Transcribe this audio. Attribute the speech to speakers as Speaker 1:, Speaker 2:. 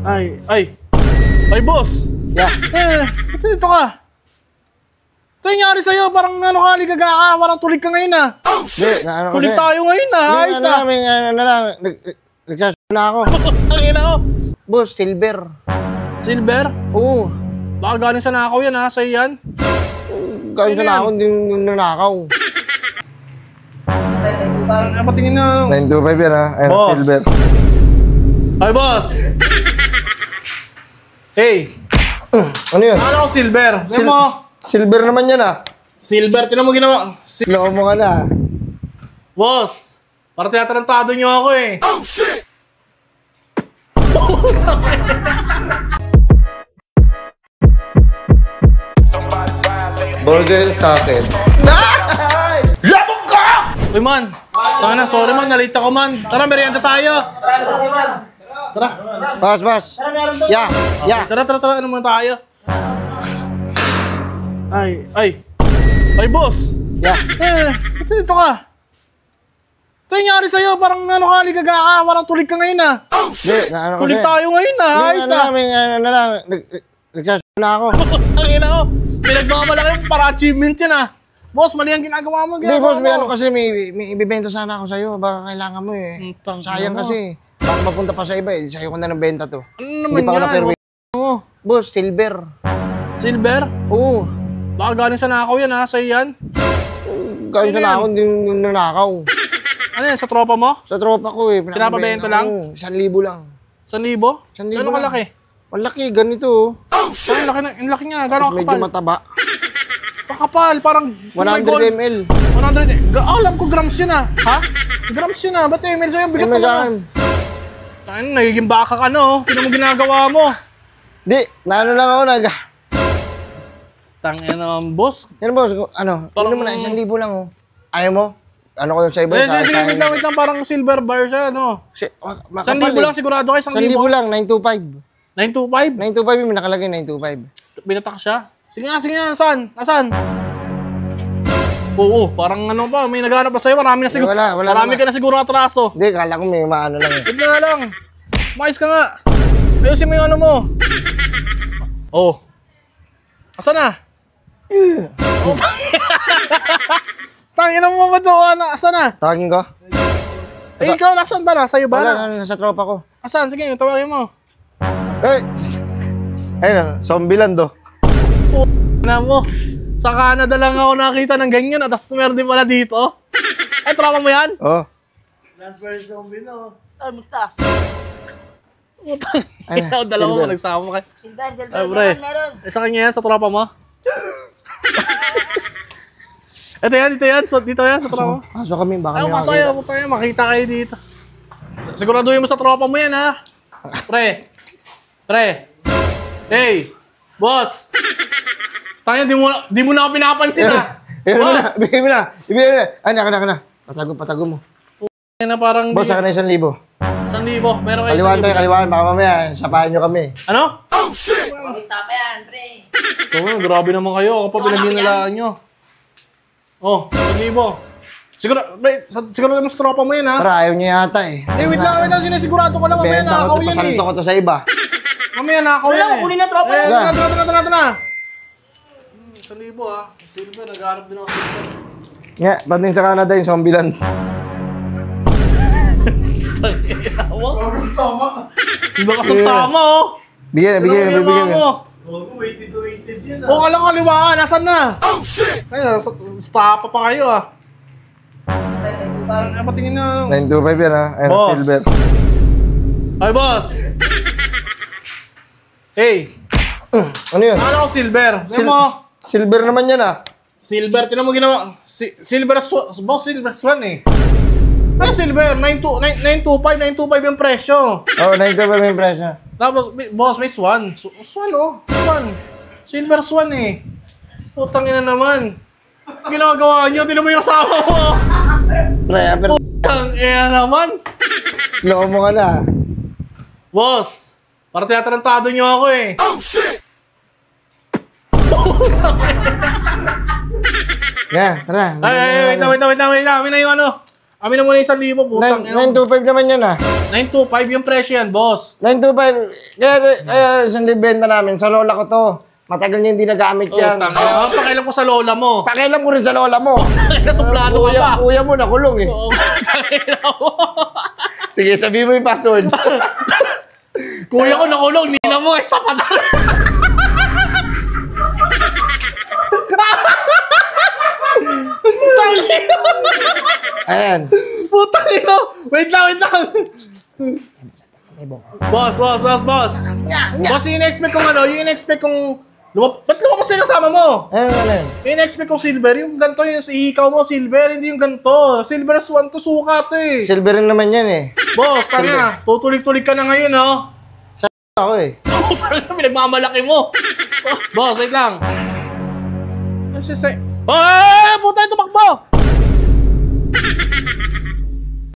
Speaker 1: Ay, boss!
Speaker 2: Yeah.
Speaker 1: Ba't dito ka? Ito nangyari sa'yo, parang ligaga ka, parang tulig ka ngayon ah.
Speaker 2: Hindi, ano
Speaker 1: tulig tayo ngayon ah, ayos ah.
Speaker 2: Nagsasya na ako.
Speaker 1: Tangina ko.
Speaker 2: Boss, silver.
Speaker 1: Silver?
Speaker 2: Oo.
Speaker 1: Baka galing sa nakaw yan ha, sa'yo yan.
Speaker 2: Galing sa nakaw, hindi yung nanakaw.
Speaker 1: Patingin na.
Speaker 2: 925 yan ha, ayun, silver.
Speaker 1: Ay, boss! Hey!
Speaker 2: Ano yun?
Speaker 1: Ano ko silver?
Speaker 2: Silver naman yan ah.
Speaker 1: Silver, tinan mo ginawa.
Speaker 2: Loko mo ka na.
Speaker 1: Boss! Para teatrantado nyo ako eh. Oh, shit!
Speaker 2: Burger sa akin.
Speaker 1: Labog ka! Uy man! Tanga na, sorry man, nalate ako man. Tara, merienda tayo. Tara.
Speaker 2: Bas. Yeah.
Speaker 1: Tara, ano muna tayo? Ay, boss!
Speaker 2: Yeah.
Speaker 1: Ba't dito ka? Ito nangyari sa'yo, parang ligaga ka, parang tulig ka ngayon ah.
Speaker 2: Hindi,
Speaker 1: tulig tayo ngayon ah, ayos ah.
Speaker 2: Nagsasya na ako.
Speaker 1: Tangina ko, pinagmamalaki para achievement yan ah. Boss, mali ang ginagawa mo.
Speaker 2: Hindi, boss, may ano kasi, may ibibenta sana ako sa'yo. Baka kailangan mo eh. Sayang kasi. Baka mapunta pa sa iba eh. Sa'yo ko na ng benta to.
Speaker 1: Ano naman yan?
Speaker 2: Boss, silver.
Speaker 1: Silver?
Speaker 2: Oo.
Speaker 1: Baka galing sa nakaw yan ha, sa'yo yan.
Speaker 2: Galing sa nakaw, hindi yung nanakaw.
Speaker 1: Ano yan, sa tropa mo?
Speaker 2: Sa tropa ko eh.
Speaker 1: Pinapabenta lang?
Speaker 2: 1,000 lang.
Speaker 1: 1,000?
Speaker 2: 1,000
Speaker 1: Gano'ng kalaki?
Speaker 2: Malaki, ganito.
Speaker 1: Ang laki niya, gano'ng kapal?
Speaker 2: Medyo mataba.
Speaker 1: Pakapal, parang
Speaker 2: 100 ml.
Speaker 1: 100 ml? Alam ko grams yun ah. Ha? Grams yun ah. Ba't ml sa'yo? Bigat mo na. Tangin, nagiging baka ka no. Hindi mo ginagawa mo.
Speaker 2: Di, naano lang ako
Speaker 1: Tangin naman, boss.
Speaker 2: Yan boss, ano? Parang naman na 1,000 lang oh. Ayaw mo? Ano ko yung sa iba?
Speaker 1: Sige, wait lang, parang silver bar siya, no? 1,000 lang sigurado kayo, 1,000.
Speaker 2: 1,000 lang, 925.
Speaker 1: 925?
Speaker 2: 925 yung nakalagay, 925.
Speaker 1: Binatak siya? Sige nga, saan? Oo, parang ano pa, may naghanap pa sa'yo, marami ka na siguro atraso.
Speaker 2: Hindi, kala ko may maano lang eh.
Speaker 1: Hindi nga lang, mais ka nga. Ayusin mo yung ano mo. Oh. Asan na? Tangina mo ba ito? Asan na?
Speaker 2: Tawagin ko?
Speaker 1: Eh, ikaw, nasan ba? Sa'yo ba na?
Speaker 2: Wala, nasa tropa ko.
Speaker 1: Asan? Sige, tawagin mo.
Speaker 2: Ayun, Zombieland oh.
Speaker 1: Na mo, sa Canada lang ako nakita ng ganyan at meron din pala dito. Ay, tropa mo yan?
Speaker 2: Oo.
Speaker 1: Dance vs. Zombie no. Ay, musta? Utang. Dalawa mo, nagsama kayo. Ay, pre. Sa kanya yan, sa tropa mo? Ito yan, dito yan, sa tropa mo.
Speaker 2: Pasok kami, baka may
Speaker 1: makita. Ayaw, puta yan, makita kayo dito. Siguraduhin mo sa tropa mo yan, ha? Pre. Hey, boss. Tanya, di mo na ako pinapansin, ha? Boss.
Speaker 2: Bigay mo na. Ana. Patago mo.
Speaker 1: Na parang
Speaker 2: boss, saka na 1,000.
Speaker 1: 1,000. Meron kayo 1,000.
Speaker 2: Kaliwan. Baka mamaya, sapahan nyo kami.
Speaker 1: Ano?
Speaker 3: Oh, shit! Pag-stop yan, pre.
Speaker 1: So, grabe naman kayo. Ako pa pinaghinalaan nyo. Oh, 1,000. Siguro naman sa tropa mo yan, ha?
Speaker 2: Tara, ayaw nyo yata eh.
Speaker 1: Wait lang. Sinisigurado ko na mamaya nakakaw yan eh.
Speaker 2: Pasalto ko to sa iba.
Speaker 1: Mamaya nakakaw yan eh.
Speaker 3: Kunin na tropa.
Speaker 1: Ito na. 1,000 ha. Silver, nag-aarap din ako silver.
Speaker 2: Nga, pating sa Canada yung Zombieland.
Speaker 1: Iba ka sa tama oh.
Speaker 2: Bigyan.
Speaker 1: Wasted yan ah. Alam ko kaliwaan, nasan na? Oh shit! Kaya, stop pa kayo ah. Patingin na
Speaker 2: 925 yan ha, ayun, silver.
Speaker 1: Ay boss! Hey!
Speaker 2: Ano yun?
Speaker 1: Ano ko silver?
Speaker 2: Silver naman yan ah.
Speaker 1: Silver, tinan mo ginawa. Silver swan eh. Ano silver? 925 yung presyo.
Speaker 2: Oo, 925 yung presyo.
Speaker 1: Tapos, boss, may swan. Swan oh. Silver swan eh. Putang ina naman. Ginagawa nyo, tinan mo yung asawa mo. Putang ina naman.
Speaker 2: Slow mo ka na.
Speaker 1: Boss, para teatrantado nyo ako eh. Oh shit!
Speaker 2: Yeah, tara.
Speaker 1: Wait na yung ano. Amin na muna 1,000, putang.
Speaker 2: 925 naman yan
Speaker 1: 925 yung presyo yan, boss.
Speaker 2: 925. Kaya isang libenta namin. Sa lola ko to. Matagal niya hindi nagamit yan.
Speaker 1: Utang. Pakialam ko sa lola mo.
Speaker 2: Pakialam ko rin sa lola mo.
Speaker 1: Nasuplado ka pa.
Speaker 2: Kuya mo nakulong eh.
Speaker 1: Oo,
Speaker 2: Sige, sabihin mo yung password.
Speaker 1: kuya ko nakulong, nina mo, sapat na.
Speaker 2: Ayan.
Speaker 1: Putang ina. Wait lang. Boss. Boss, yung in-expect kong yung in-expect kong... Ba't lumabas na kasama mo?
Speaker 2: Ayan.
Speaker 1: Yung in-expect kong silver, yung ganito yung ihikaw mo, silver, hindi yung ganito. Silver swan to, suka to eh.
Speaker 2: Silver rin naman yan eh.
Speaker 1: Boss, tanga, tutulig-tulig ka na ngayon, ha?
Speaker 2: Ako eh.
Speaker 1: Pinagmamalaki mo. Boss, wait lang. Ano siya say? Ay, puta, tumakbo!